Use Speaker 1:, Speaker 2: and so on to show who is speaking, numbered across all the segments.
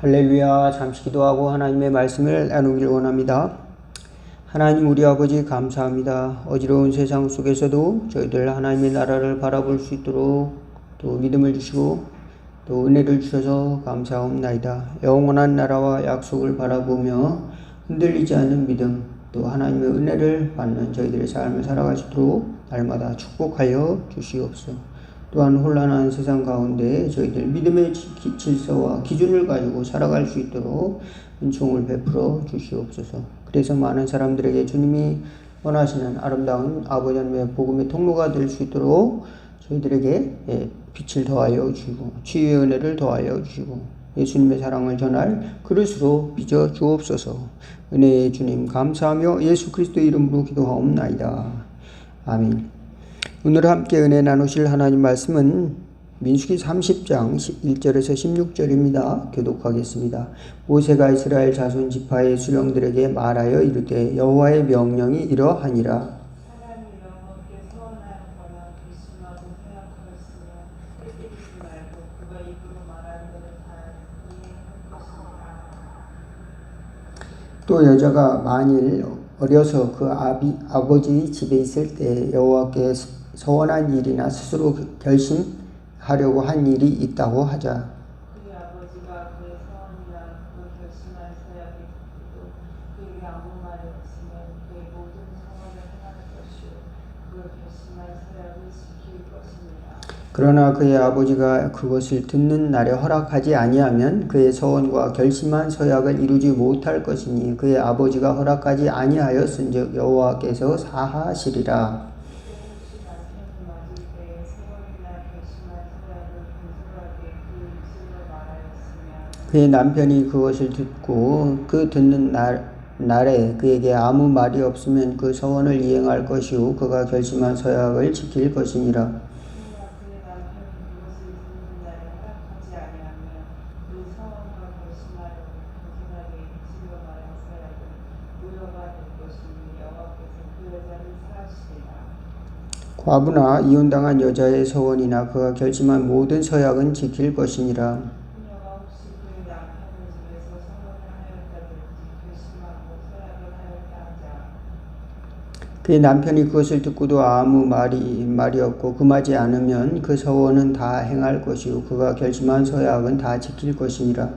Speaker 1: 할렐루야. 잠시 기도하고 하나님의 말씀을 나누길 원합니다. 하나님 우리 아버지 감사합니다. 어지러운 세상 속에서도 저희들 하나님의 나라를 바라볼 수 있도록 또 믿음을 주시고 또 은혜를 주셔서 감사합나이다. 영원한 나라와 약속을 바라보며 흔들리지 않는 믿음 또 하나님의 은혜를 받는 저희들의 삶을 살아갈 수 있도록 날마다 축복하여 주시옵소서. 또한 혼란한 세상 가운데 저희들 믿음의 질서와 기준을 가지고 살아갈 수 있도록 은총을 베풀어 주시옵소서. 그래서 많은 사람들에게 주님이 원하시는 아름다운 아버지 하나님의 복음의 통로가 될 수 있도록 저희들에게 빛을 더하여 주시고 치유의 은혜를 더하여 주시고 예수님의 사랑을 전할 그릇으로 빚어 주옵소서. 은혜의 주님 감사하며 예수 그리스도의 이름으로 기도하옵나이다. 아멘. 오늘 함께 은혜 나누실 하나님 말씀은 민수기 30장 1절에서 16절입니다. 교독하겠습니다. 모세가 이스라엘 자손 지파의 수령들에게 말하여 이르되 여호와의 명령이 이러하니라. 또 여자가 만일 어려서 그 아버지 집에 있을 때 여호와께 서원한 일이나 스스로 결심하려고 한 일이 있다고 하자.
Speaker 2: 그의 아버지가 그의 서원이나 그걸 결심할 서약이 듣고도 그에게 아무 말이 없으면 그의 모든 서원을 행할 것이요 그걸 결심할 서약을 지킬 것입니다.
Speaker 1: 그러나 그의 아버지가 그것을 듣는 날에 허락하지 아니하면 그의 서원과 결심한 서약을 이루지 못할 것이니 그의 아버지가 허락하지 아니하였은즉 여호와께서 사하시리라. 그의 남편이 그것을 듣고 그 듣는 날에 그에게 아무 말이 없으면 그 서원을 이행할 것이요 그가 결심한 서약을 지킬 것이니라. 과부나 이혼당한 여자의 서원이나 그가 결심한 모든 서약은 지킬 것이니라. 그의 남편이 그것을 듣고도 아무 말이 없고 금하지 않으면 그 서원은 다 행할 것이요 그가 결심한 서약은 다 지킬 것이니라.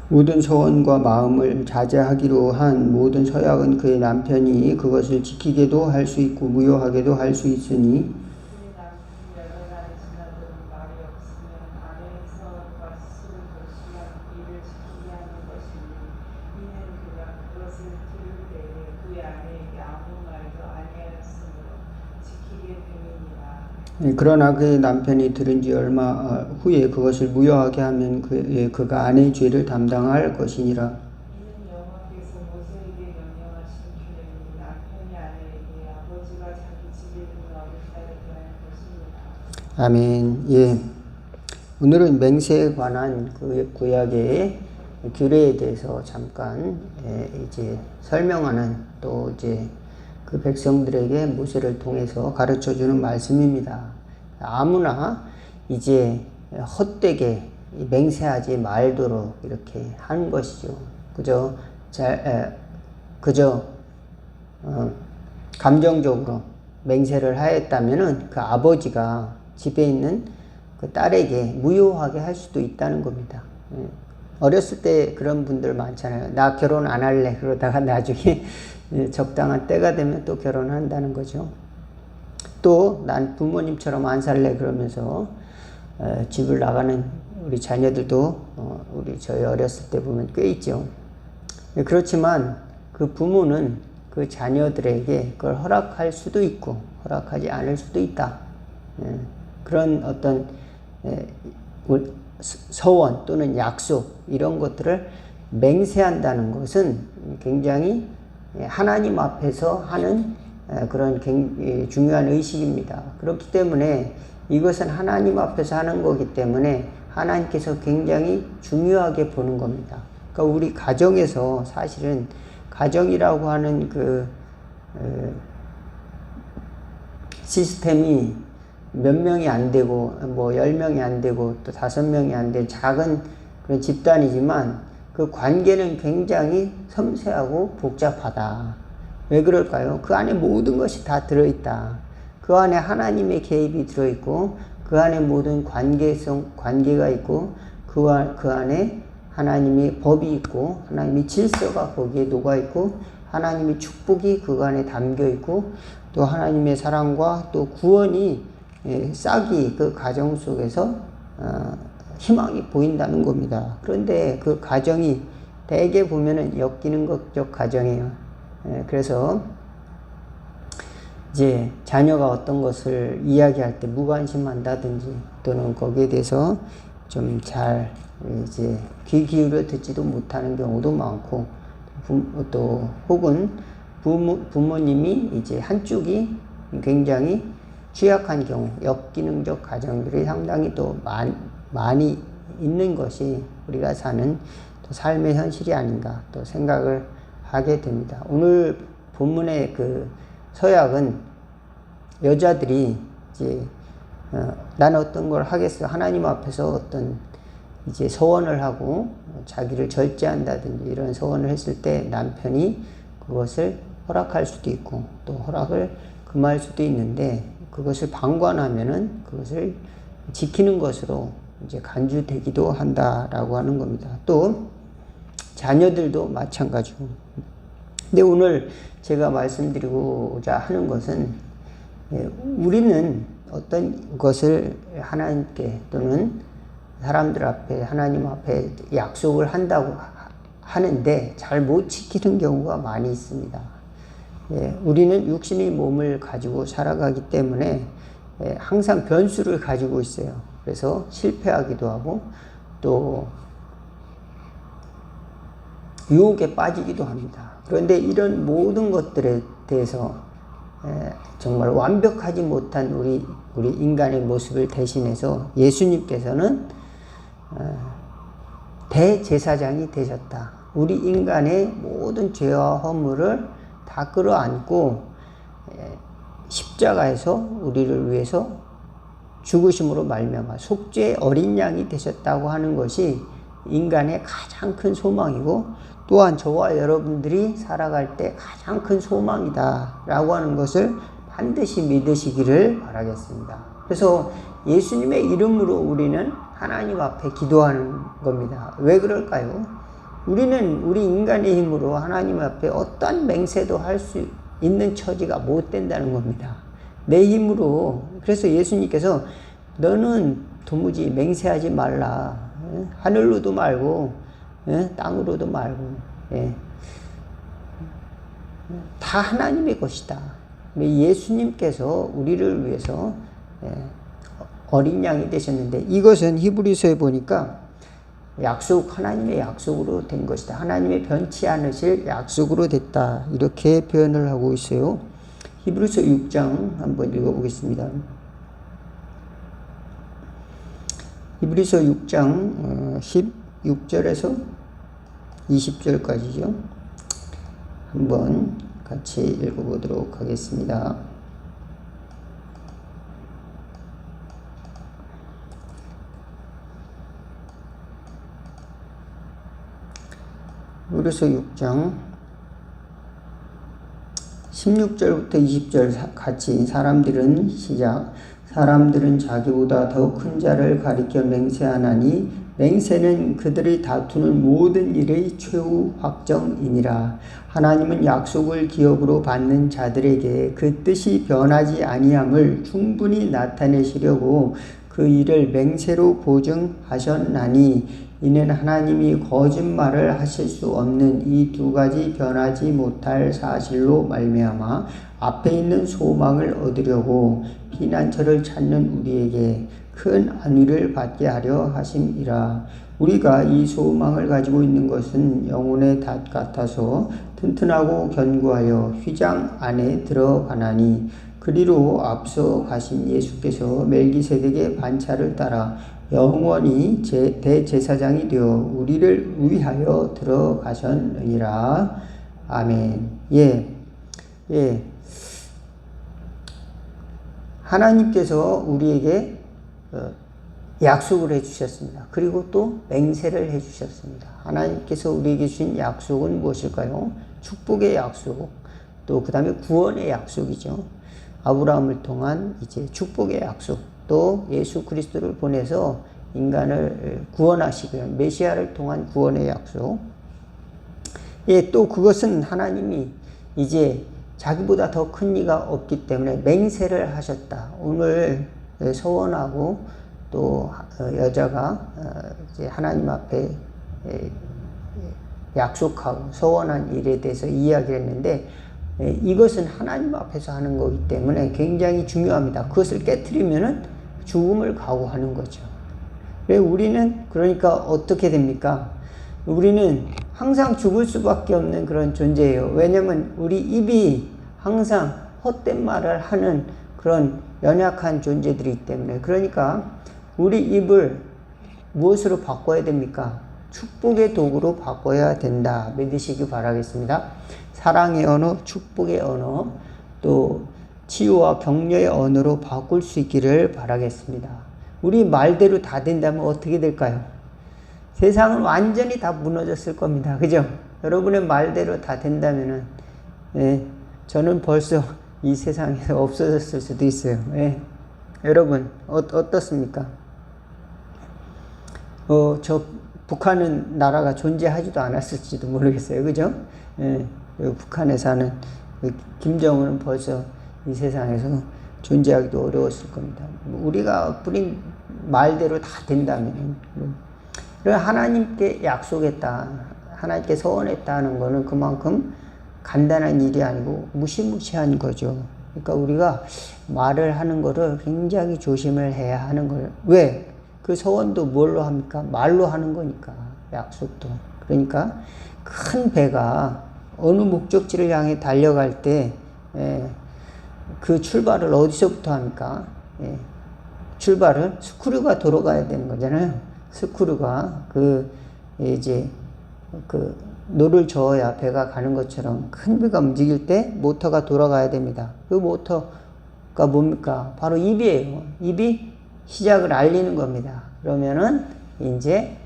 Speaker 1: 모든 서원과 마음을 자제하기로 한 모든 서약은 그의 남편이 그것을 지키게도 할 수 있고 무효하게도 할 수 있으니 그러나 그의 남편이 들은 지 얼마 후에 그것을 무효하게 하면 그가 아내의 죄를 담당할 것이니라.
Speaker 2: 이는 여호와께서 모세에게 명령하신 규례니 남편이 아내에게 아버지가 자기 집에 있는 어린 딸에게 할 것입니다.
Speaker 1: 아멘. 예. 오늘은 맹세에 관한 그 구약의 규례에 대해서 잠깐 이제 설명하는 또 이제 그 백성들에게 모세를 통해서 가르쳐주는 말씀입니다. 아무나 이제 헛되게 맹세하지 말도록 이렇게 하는 것이죠. 그저 감정적으로 맹세를 하였다면은 그 아버지가 집에 있는 그 딸에게 무효하게 할 수도 있다는 겁니다. 어렸을 때 그런 분들 많잖아요. 나 결혼 안 할래. 그러다가 나중에 적당한 때가 되면 또 결혼한다는 거죠. 또 난 부모님처럼 안 살래 그러면서 집을 나가는 우리 자녀들도 저희 어렸을 때 보면 꽤 있죠. 그렇지만 그 부모는 그 자녀들에게 그걸 허락할 수도 있고 허락하지 않을 수도 있다. 그런 어떤 서원 또는 약속 이런 것들을 맹세한다는 것은 굉장히 하나님 앞에서 하는 그런 중요한 의식입니다. 그렇기 때문에 이것은 하나님 앞에서 하는 거기 때문에 하나님께서 굉장히 중요하게 보는 겁니다. 그러니까 우리 가정에서 사실은 가정이라고 하는 그 시스템이 몇 명이 안 되고 뭐 10명이 안 되고 또 5명이 안 된 작은 그런 집단이지만 그 관계는 굉장히 섬세하고 복잡하다. 왜 그럴까요? 그 안에 모든 것이 다 들어있다. 그 안에 하나님의 개입이 들어있고 그 안에 모든 관계가 있고 그 안에 하나님의 법이 있고 하나님의 질서가 거기에 녹아있고 하나님의 축복이 그 안에 담겨있고 또 하나님의 사랑과 또 구원이 싹이 그 가정 속에서 희망이 보인다는 겁니다. 그런데 그 가정이 대개 보면은 엮이는 것적 가정이에요. 그래서 이제 자녀가 어떤 것을 이야기할 때 무관심한다든지 또는 거기에 대해서 좀 잘 이제 귀 기울여 듣지도 못하는 경우도 많고 또 혹은 부모님이 이제 한쪽이 굉장히 취약한 경우 역기능적 가정들이 상당히 또 많이 있는 것이 우리가 사는 또 삶의 현실이 아닌가 또 생각을 하게 됩니다. 오늘 본문의 그 서약은 여자들이 이제 나는 어떤 걸 하겠어 하나님 앞에서 어떤 이제 서원을 하고 자기를 절제한다든지 이런 서원을 했을 때 남편이 그것을 허락할 수도 있고 또 허락을 금할 수도 있는데 그것을 방관하면은 그것을 지키는 것으로 이제 간주되기도 한다라고 하는 겁니다. 또 자녀들도 마찬가지고. 근데 오늘 제가 말씀드리고자 하는 것은 우리는 어떤 것을 하나님께 또는 사람들 앞에 하나님 앞에 약속을 한다고 하는데 잘 못 지키는 경우가 많이 있습니다. 우리는 육신의 몸을 가지고 살아가기 때문에 항상 변수를 가지고 있어요. 그래서 실패하기도 하고 또 유혹에 빠지기도 합니다. 그런데 이런 모든 것들에 대해서 정말 완벽하지 못한 우리 인간의 모습을 대신해서 예수님께서는 대제사장이 되셨다. 우리 인간의 모든 죄와 허물을 다 끌어안고 십자가에서 우리를 위해서 죽으심으로 말미암아 속죄의 어린 양이 되셨다고 하는 것이 인간의 가장 큰 소망이고 또한 저와 여러분들이 살아갈 때 가장 큰 소망이다 라고 하는 것을 반드시 믿으시기를 바라겠습니다. 그래서 예수님의 이름으로 우리는 하나님 앞에 기도하는 겁니다. 왜 그럴까요? 우리는 우리 인간의 힘으로 하나님 앞에 어떠한 맹세도 할 수 있는 처지가 못 된다는 겁니다. 내 힘으로. 그래서 예수님께서 너는 도무지 맹세하지 말라. 하늘로도 말고 땅으로도 말고 다 하나님의 것이다. 예수님께서 우리를 위해서 어린 양이 되셨는데 이것은 히브리서에 보니까 하나님의 약속으로 된 것이다. 하나님의 변치 않으실 약속으로 됐다. 이렇게 표현을 하고 있어요. 히브리서 6장 한번 읽어보겠습니다. 히브리서 6장 16절에서 20절까지죠. 한번 같이 읽어보도록 하겠습니다. 히브리서 6장 16절부터 20절 같이 사람들은 자기보다 더 큰 자를 가리켜 맹세하나니 맹세는 그들이 다투는 모든 일의 최후 확정이니라. 하나님은 약속을 기업으로 받는 자들에게 그 뜻이 변하지 아니함을 충분히 나타내시려고 그 일을 맹세로 보증하셨나니 이는 하나님이 거짓말을 하실 수 없는 이 두 가지 변하지 못할 사실로 말미암아 앞에 있는 소망을 얻으려고 피난처를 찾는 우리에게 큰 안위를 받게 하려 하심이라. 우리가 이 소망을 가지고 있는 것은 영혼의 닷 같아서 튼튼하고 견고하여 휘장 안에 들어가나니 그리로 앞서 가신 예수께서 멜기세덱의 반차를 따라 영원히 대제사장이 되어 우리를 위하여 들어가셨느니라. 아멘. 예. 하나님께서 우리에게 약속을 해주셨습니다. 그리고 또 맹세를 해주셨습니다. 하나님께서 우리에게 주신 약속은 무엇일까요? 축복의 약속, 또 그 다음에 구원의 약속이죠. 아브라함을 통한 이제 축복의 약속, 또 예수 그리스도를 보내서 인간을 구원하시고요. 메시아를 통한 구원의 약속. 예, 또 그것은 하나님이 이제 자기보다 더 큰 이가 없기 때문에 맹세를 하셨다. 오늘 서원하고 또 여자가 이제 하나님 앞에 약속하고 서원한 일에 대해서 이야기를 했는데, 이것은 하나님 앞에서 하는 거기 때문에 굉장히 중요합니다. 그것을 깨트리면은 죽음을 각오하는 거죠. 우리는 그러니까 어떻게 됩니까? 우리는 항상 죽을 수밖에 없는 그런 존재예요. 왜냐면 우리 입이 항상 헛된 말을 하는 그런 연약한 존재들이기 때문에. 그러니까 우리 입을 무엇으로 바꿔야 됩니까? 축복의 도구로 바꿔야 된다. 믿으시기 바라겠습니다. 사랑의 언어, 축복의 언어, 또 치유와 격려의 언어로 바꿀 수 있기를 바라겠습니다. 우리 말대로 다 된다면 어떻게 될까요? 세상은 완전히 다 무너졌을 겁니다. 그죠? 여러분의 말대로 다 된다면은, 저는 벌써 이 세상에서 없어졌을 수도 있어요. 여러분, 어떻습니까? 저 북한은 나라가 존재하지도 않았을지도 모르겠어요. 그죠? 북한에 사는 김정은은 벌써 이 세상에서 존재하기도 어려웠을 겁니다. 우리가 뿌린 말대로 다 된다면, 하나님께 약속했다, 하나님께 서원했다는 거는 그만큼 간단한 일이 아니고 무시무시한 거죠. 그러니까 우리가 말을 하는 거를 굉장히 조심을 해야 하는 거예요. 왜? 그 서원도 뭘로 합니까? 말로 하는 거니까. 약속도. 그러니까 큰 배가 어느 목적지를 향해 달려갈 때 그 출발을 어디서부터 합니까? 출발을 스크류가 돌아가야 되는 거잖아요. 스크류가 이제 노를 저어야 배가 가는 것처럼 큰 배가 움직일 때 모터가 돌아가야 됩니다. 그 모터가 뭡니까? 바로 입이에요. 입이 시작을 알리는 겁니다. 그러면은 이제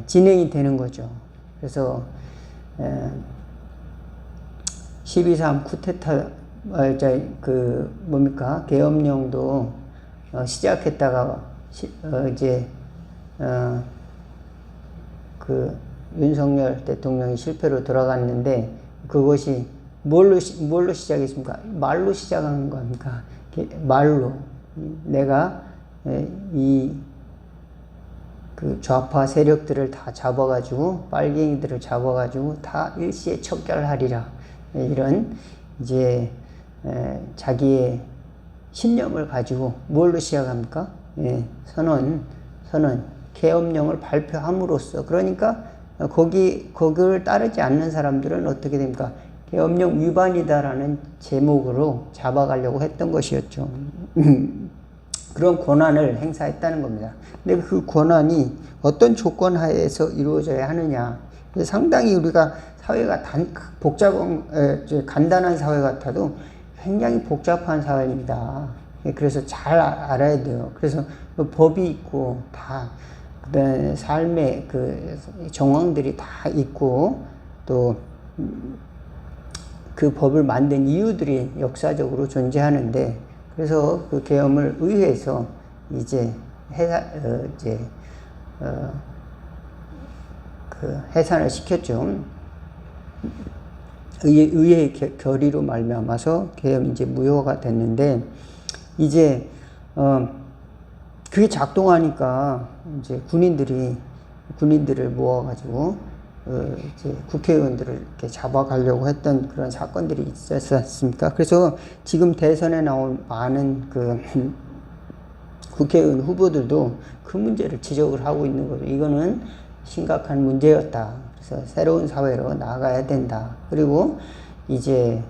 Speaker 1: 진행이 되는 거죠. 그래서 12.3 쿠데타 계엄령도 시작했다가 윤석열 대통령이 실패로 돌아갔는데, 그것이 뭘로 시작했습니까? 말로 시작한 겁니까? 말로. 내가 좌파 세력들을 다 잡아가지고, 빨갱이들을 잡아가지고 다 일시에 척결하리라. 이런 이제 자기의 신념을 가지고 뭘로 시작합니까? 선언, 계엄령을 발표함으로써. 그러니까 거기를 따르지 않는 사람들은 어떻게 됩니까? 계엄령 위반이다라는 제목으로 잡아가려고 했던 것이었죠. 그런 권한을 행사했다는 겁니다. 근데 그 권한이 어떤 조건 하에서 이루어져야 하느냐. 상당히 우리가 사회가 간단한 사회 같아도 굉장히 복잡한 사회입니다. 그래서 잘 알아야 돼요. 그래서 법이 있고, 그다음에 삶의 정황들이 다 있고, 또 그 법을 만든 이유들이 역사적으로 존재하는데, 그래서 그 계엄을 의회에서 해산을 시켰죠. 의회의 결의로 말미암아서 계엄이 이제 무효가 됐는데, 이제 그게 작동하니까 이제 군인들을 모아가지고 이제 국회의원들을 이렇게 잡아가려고 했던 그런 사건들이 있었지 않습니까? 그래서 지금 대선에 나온 많은 국회의원 후보들도 그 문제를 지적을 하고 있는 거죠. 이거는 심각한 문제였다. 그래서 새로운 사회로 나아가야 된다. 그리고 이제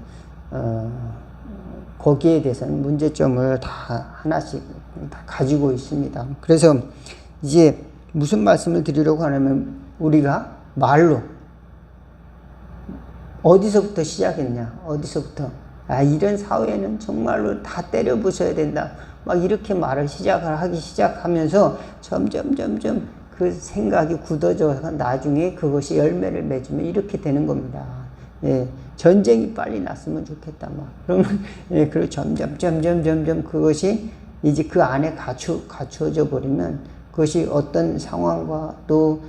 Speaker 1: 거기에 대해서는 문제점을 다 하나씩 다 가지고 있습니다. 그래서 이제 무슨 말씀을 드리려고 하냐면 우리가 말로 어디서부터 시작했냐? 어디서부터? 아, 이런 사회는 정말로 다 때려 부숴야 된다. 막 이렇게 말을 하기 시작하면서 점점 그 생각이 굳어져서 나중에 그것이 열매를 맺으면 이렇게 되는 겁니다. 예, 전쟁이 빨리 났으면 좋겠다. 막 그러면 예, 그리고 점점 그것이 이제 그 안에 갖추어져 버리면 그것이 어떤 상황과 또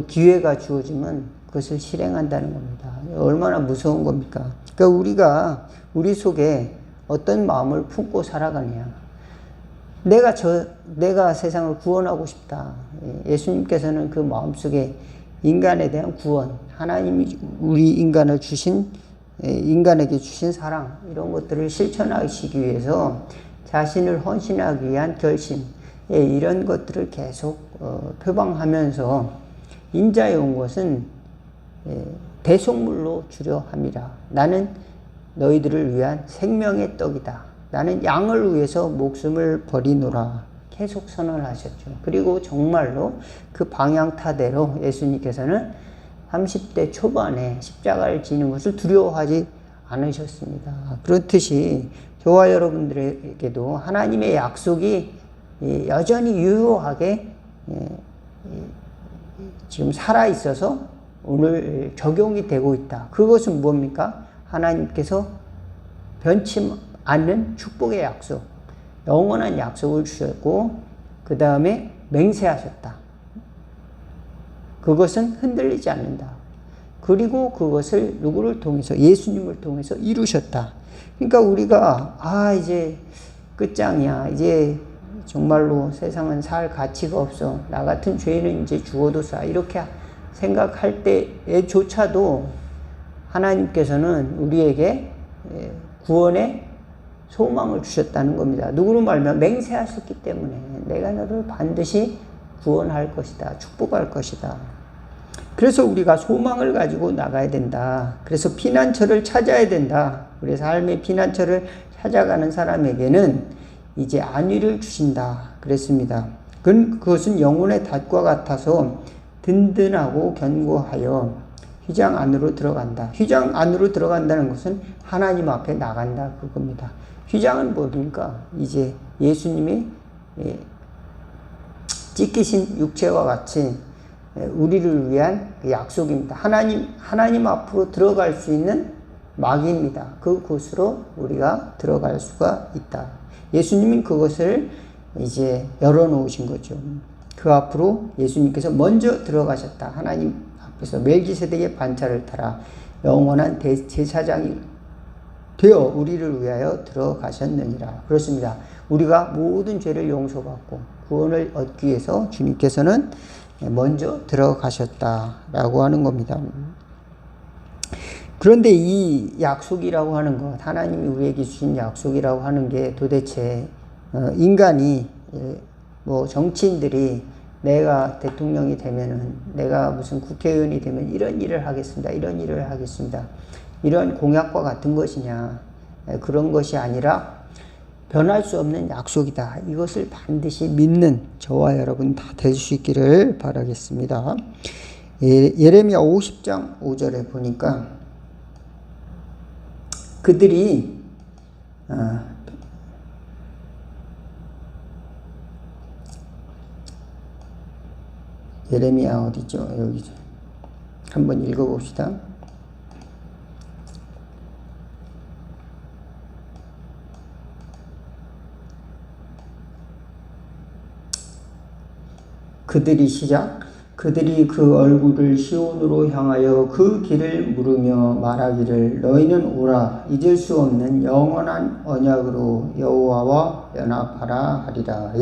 Speaker 1: 기회가 주어지면 그것을 실행한다는 겁니다. 얼마나 무서운 겁니까? 그러니까 우리 속에 어떤 마음을 품고 살아가느냐. 내가 세상을 구원하고 싶다. 예수님께서는 그 마음속에 인간에 대한 구원, 하나님이 우리 인간에게 주신 사랑, 이런 것들을 실천하시기 위해서 자신을 헌신하기 위한 결심, 이런 것들을 계속 표방하면서 인자에 온 것은 대속물로 주려 함이라. 나는 너희들을 위한 생명의 떡이다. 나는 양을 위해서 목숨을 버리노라. 계속 선언하셨죠. 그리고 정말로 그 방향타대로 예수님께서는 30대 초반에 십자가를 지는 것을 두려워하지 않으셨습니다. 그렇듯이 저와 여러분들에게도 하나님의 약속이 여전히 유효하게 지금 살아있어서 오늘 적용이 되고 있다. 그것은 뭡니까? 하나님께서 변치 않는 축복의 약속, 영원한 약속을 주셨고 그 다음에 맹세하셨다. 그것은 흔들리지 않는다. 그리고 그것을 누구를 통해서? 예수님을 통해서 이루셨다. 그러니까 우리가 이제 끝장이야. 이제 정말로 세상은 살 가치가 없어. 나 같은 죄인은 이제 죽어도 싸. 이렇게 생각할 때에조차도 하나님께서는 우리에게 구원의 소망을 주셨다는 겁니다. 누구로 말하면 맹세하셨기 때문에 내가 너를 반드시 구원할 것이다. 축복할 것이다. 그래서 우리가 소망을 가지고 나가야 된다. 그래서 피난처를 찾아야 된다. 우리 삶의 피난처를 찾아가는 사람에게는 이제 안위를 주신다. 그랬습니다. 그것은 영혼의 닷과 같아서 든든하고 견고하여 휘장 안으로 들어간다. 휘장 안으로 들어간다는 것은 하나님 앞에 나간다. 그겁니다. 휘장은 뭡니까? 이제 예수님이 찢기신 육체와 같이 우리를 위한 약속입니다. 하나님 앞으로 들어갈 수 있는 막입니다. 그곳으로 우리가 들어갈 수가 있다. 예수님은 그것을 이제 열어놓으신 거죠. 그 앞으로 예수님께서 먼저 들어가셨다. 하나님 앞에서 멜기세덱의 반차를 타라. 영원한 제사장이 되어 우리를 위하여 들어가셨느니라. 그렇습니다. 우리가 모든 죄를 용서받고 구원을 얻기 위해서 주님께서는 먼저 들어가셨다라고 하는 겁니다. 그런데 이 약속이라고 하는 것, 하나님이 우리에게 주신 약속이라고 하는 게 도대체 인간이 뭐 정치인들이 내가 대통령이 되면은, 내가 무슨 국회의원이 되면 이런 일을 하겠습니다. 이런 일을 하겠습니다. 이런 공약과 같은 것이냐? 그런 것이 아니라 변할 수 없는 약속이다. 이것을 반드시 믿는 저와 여러분 다 될 수 있기를 바라겠습니다. 예레미야 50장 5절에 보니까 그들이 예레미야 어디죠? 여기죠. 한번 읽어봅시다. 그들이 그 얼굴을 시온으로 향하여 그 길을 물으며 말하기를 너희는 오라 잊을 수 없는 영원한 언약으로 여호와와 연합하라 하리라.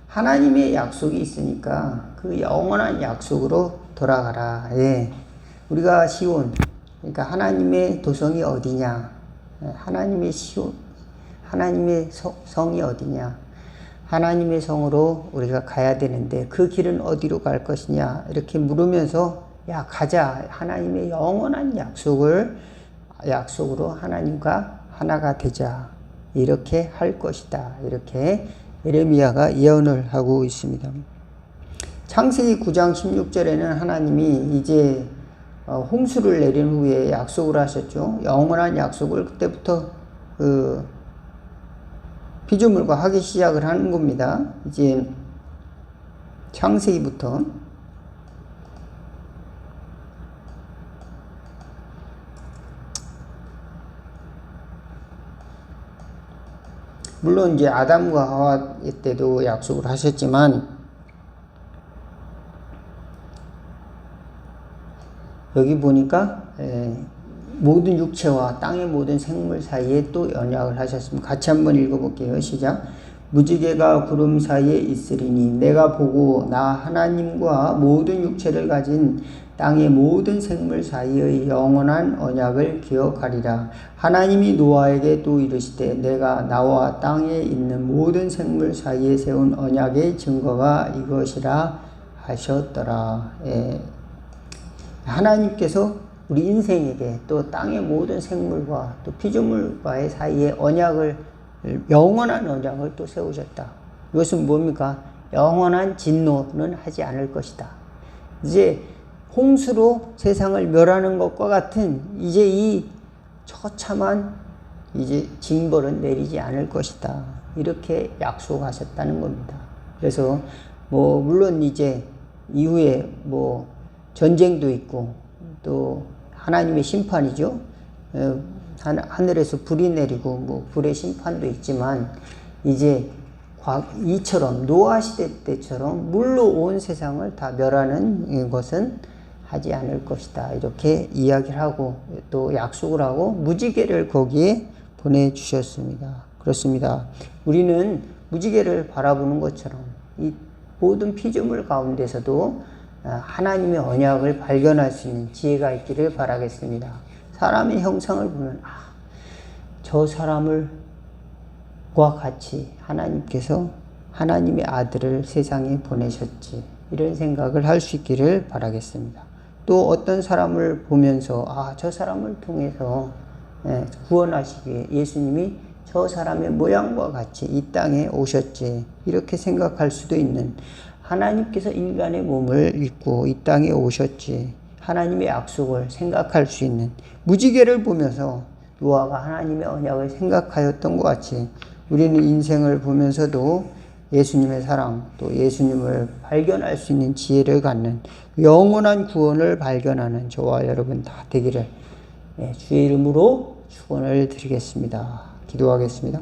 Speaker 1: 하나님의 약속이 있으니까 그 영원한 약속으로 돌아가라. 우리가 시온, 그러니까 하나님의 도성이 어디냐? 하나님의 성이 어디냐? 하나님의 성으로 우리가 가야 되는데 그 길은 어디로 갈 것이냐? 이렇게 물으면서 야 가자. 하나님의 영원한 약속으로 하나님과 하나가 되자. 이렇게 할 것이다. 이렇게 예레미야가 예언을 하고 있습니다. 창세기 9장 16절에는 하나님이 이제 홍수를 내린 후에 약속을 하셨죠. 영원한 약속을 그때부터 그 피조물과 하기 시작을 하는 겁니다. 이제 창세기부터. 물론 이제 아담과 하와 때도 약속을 하셨지만 여기 보니까 모든 육체와 땅의 모든 생물 사이에 또 언약을 하셨습니다. 같이 한번 읽어볼게요. 시작. 무지개가 구름 사이에 있으리니 내가 보고 나 하나님과 모든 육체를 가진 땅의 모든 생물 사이의 영원한 언약을 기억하리라. 하나님이 노아에게 또 이르시되 내가 나와 땅에 있는 모든 생물 사이에 세운 언약의 증거가 이것이라 하셨더라. 하나님께서 우리 인생에게 또 땅의 모든 생물과 또 피조물과의 사이에 언약을, 영원한 언약을 또 세우셨다. 이것은 뭡니까? 영원한 진노는 하지 않을 것이다. 이제 홍수로 세상을 멸하는 것과 같은 이제 이 처참한 이제 징벌은 내리지 않을 것이다. 이렇게 약속하셨다는 겁니다. 그래서 물론 이제 이후에 전쟁도 있고 또 하나님의 심판이죠. 하늘에서 불이 내리고 불의 심판도 있지만 이제 이처럼 노아 시대 때처럼 물로 온 세상을 다 멸하는 것은 하지 않을 것이다. 이렇게 이야기를 하고 또 약속을 하고 무지개를 거기에 보내주셨습니다. 그렇습니다. 우리는 무지개를 바라보는 것처럼 이 모든 피조물 가운데서도 하나님의 언약을 발견할 수 있는 지혜가 있기를 바라겠습니다. 사람의 형상을 보면 저 사람과 같이 하나님께서 하나님의 아들을 세상에 보내셨지, 이런 생각을 할 수 있기를 바라겠습니다. 또 어떤 사람을 보면서 저 사람을 통해서 구원하시기 위해 예수님이 저 사람의 모양과 같이 이 땅에 오셨지, 이렇게 생각할 수도 있는, 하나님께서 인간의 몸을 입고 이 땅에 오셨지, 하나님의 약속을 생각할 수 있는, 무지개를 보면서 노아가 하나님의 언약을 생각하였던 것 같이 우리는 인생을 보면서도 예수님의 사랑, 또 예수님을 발견할 수 있는 지혜를 갖는, 영원한 구원을 발견하는 저와 여러분 다 되기를 주의 이름으로 축원을 드리겠습니다. 기도하겠습니다.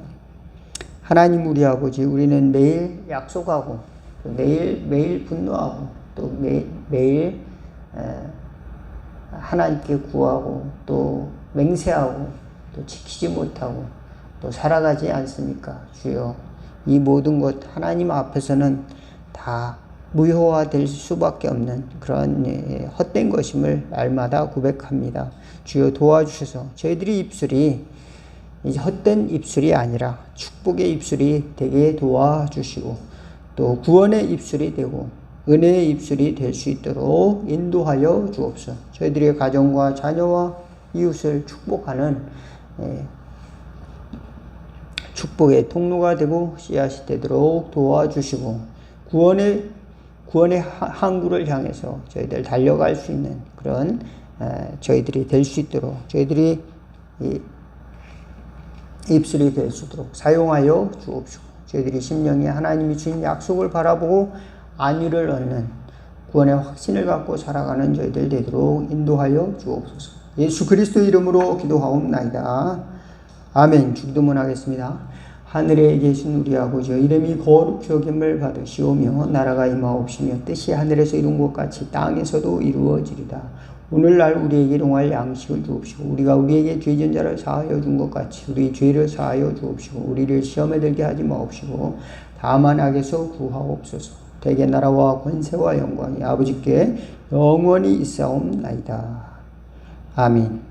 Speaker 1: 하나님 우리 아버지, 우리는 매일 약속하고 또 매일 분노하고 또 매일 하나님께 구하고 또 맹세하고 또 지키지 못하고 또 살아가지 않습니까? 주여, 이 모든 것 하나님 앞에서는 다 무효화될 수밖에 없는 그런 헛된 것임을 날마다 고백합니다. 주여 도와주셔서 저희들이 입술이 이제 헛된 입술이 아니라 축복의 입술이 되게 도와주시고 또 구원의 입술이 되고 은혜의 입술이 될 수 있도록 인도하여 주옵소서. 저희들의 가정과 자녀와 이웃을 축복하는 축복의 통로가 되고 씨앗이 되도록 도와주시고 구원의 항구를 향해서 저희들 달려갈 수 있는 그런 저희들이 될 수 있도록, 저희들이 입술이 될 수 있도록 사용하여 주옵시고, 저희들이 심령이 하나님이 주신 약속을 바라보고 안위를 얻는 구원의 확신을 갖고 살아가는 저희들 되도록 인도하여 주옵소서. 예수 그리스도 이름으로 기도하옵나이다. 아멘. 기도문하겠습니다. 하늘에 계신 우리 아버지여, 이름이 거룩히 여김을 받으시오며 나라가 임하옵시며 뜻이 하늘에서 이룬 것 같이 땅에서도 이루어지리다. 오늘날 우리에게 일용할 양식을 주옵시고 우리가 우리에게 죄진 자를 사하여 준 것 같이 우리 죄를 사하여 주옵시고 우리를 시험에 들게 하지 마옵시고 다만 악에서 구하옵소서. 대개 나라와 권세와 영광이 아버지께 영원히 있사옵나이다. 아멘.